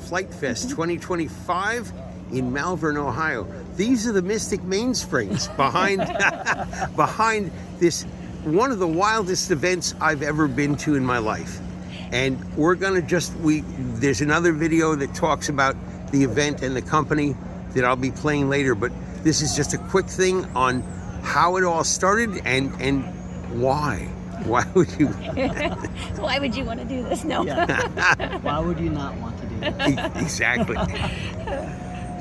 Flitefest 2025 in Malvern, Ohio. These are the Mystic Mainsprings behind behind this, one of the wildest events I've ever been to in my life. And we're gonna there's another video that talks about the event and the company that I'll be playing later, but this is just a quick thing on how it all started and why. Why would you? Why would you want to do this? No. Yeah. Why would you not want to do this? Exactly.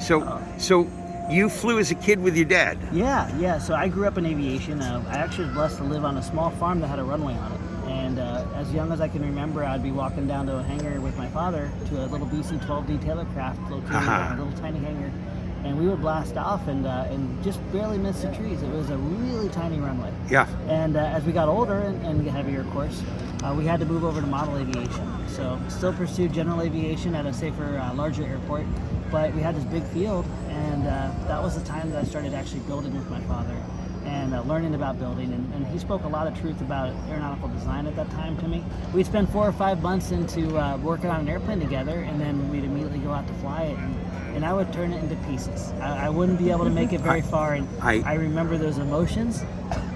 So you flew as a kid with your dad? Yeah. So I grew up in aviation. I actually was blessed to live on a small farm that had a runway on it. And as young as I can remember, I'd be walking down to a hangar with my father to a little BC-12D Taylorcraft located in a little tiny hangar. And we would blast off and just barely miss the trees. It was a really tiny runway. Yeah. And as we got older and heavier, of course, we had to move over to model aviation. So still pursued general aviation at a safer, larger airport. But we had this big field, and that was the time that I started actually building with my father and learning about building. And he spoke a lot of truth about aeronautical design at that time to me. We'd spend 4 or 5 months into working on an airplane together, and then we'd immediately go out to fly it. And I would turn it into pieces. I wouldn't be able to make it very far, and I remember those emotions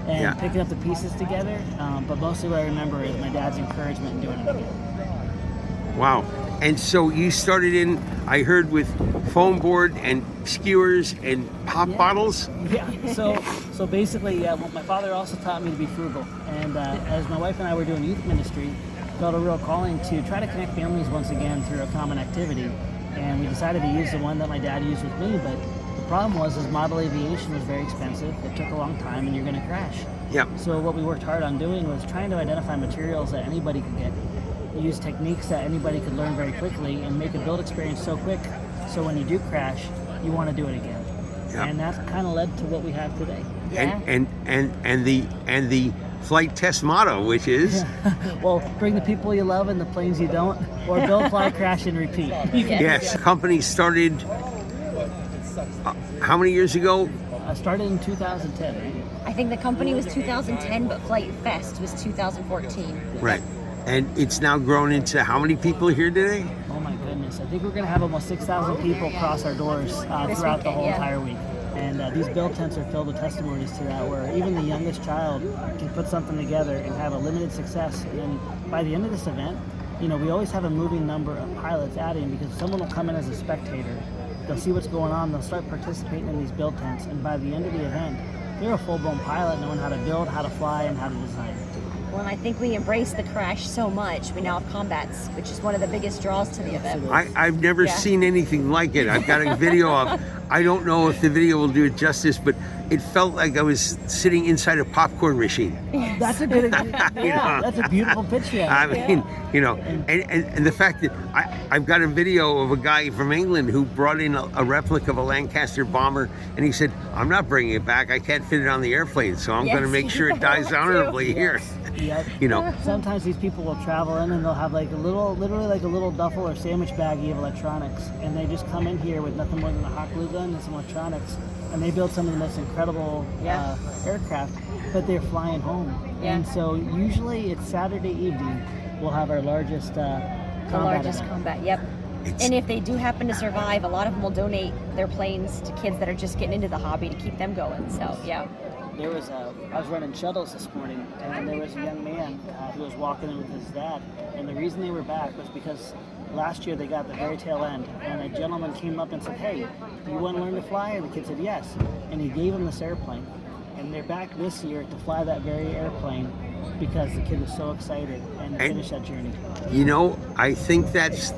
and picking up the pieces together. But mostly what I remember is my dad's encouragement in doing it again. Wow. And so you started in, I heard, with foam board and skewers and pop bottles? Yeah. So basically, my father also taught me to be frugal. And as my wife and I were doing youth ministry, felt a real calling to try to connect families once again through a common activity. And we decided to use the one that my dad used with me, but the problem was model aviation was very expensive. It took a long time, and you're going to crash. Yep. So what we worked hard on doing was trying to identify materials that anybody could get, use techniques that anybody could learn very quickly, and make a build experience so quick, so when you do crash, you want to do it again. Yep. And that kind of led to what we have today. Yeah. And the flight test motto, which is? Well, bring the people you love and the planes you don't, or build, fly, crash, and repeat. Yes. Company started how many years ago? Started in 2010. Right? I think the company was 2010, but Flitefest was 2014. Right. And it's now grown into how many people here today? Oh my goodness. I think we're going to have almost 6,000 people cross our doors throughout the whole entire week. And these build tents are filled with testimonies to that, where even the youngest child can put something together and have a limited success. And by the end of this event, we always have a moving number of pilots adding, because someone will come in as a spectator. They'll see what's going on. They'll start participating in these build tents. And by the end of the event, they're a full-blown pilot knowing how to build, how to fly, and how to design. Well, and I think we embrace the crash so much. We now have combats, which is one of the biggest draws to the event. I've never seen anything like it. I've got a video of, I don't know if the video will do it justice, but it felt like I was sitting inside a popcorn machine. Yes. That's a good, that's a beautiful picture. I mean, and the fact that I've got a video of a guy from England who brought in a replica of a Lancaster bomber, and he said, I'm not bringing it back. I can't fit it on the airplane, so I'm going to make sure it dies honorably here. Yep. Sometimes these people will travel in and they'll have literally like a little duffel or sandwich baggie of electronics, and they just come in here with nothing more than a hot glue gun and some electronics, and they build some of the most incredible aircraft, but they're flying home. Yeah. And so usually it's Saturday evening we'll have our largest combat. Yep. And if they do happen to survive, a lot of them will donate their planes to kids that are just getting into the hobby to keep them going. So yeah. I was running shuttles this morning, and there was a young man who was walking in with his dad, and the reason they were back was because last year they got the very tail end, and a gentleman came up and said, hey, do you want to learn to fly? And the kid said yes, and he gave him this airplane, and they're back this year to fly that very airplane because the kid was so excited and finish that journey. I think that's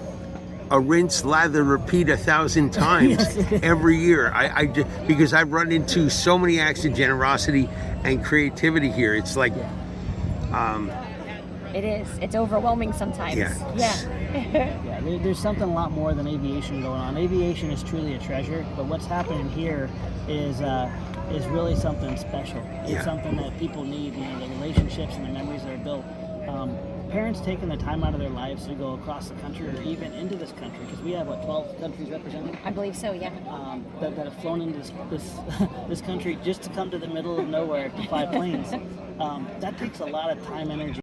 a rinse, lather, repeat 1,000 times every year. I just, because I've run into so many acts of generosity and creativity here. It's like, it is. It's overwhelming sometimes. Yeah. There's something a lot more than aviation going on. Aviation is truly a treasure, but what's happening here is really something special. It's something that people need. The relationships and the memories that are built. Parents taking the time out of their lives to go across the country or even into this country, because we have 12 countries represented. I believe so, yeah. That have flown into this country just to come to the middle of nowhere to fly planes. That takes a lot of time, energy.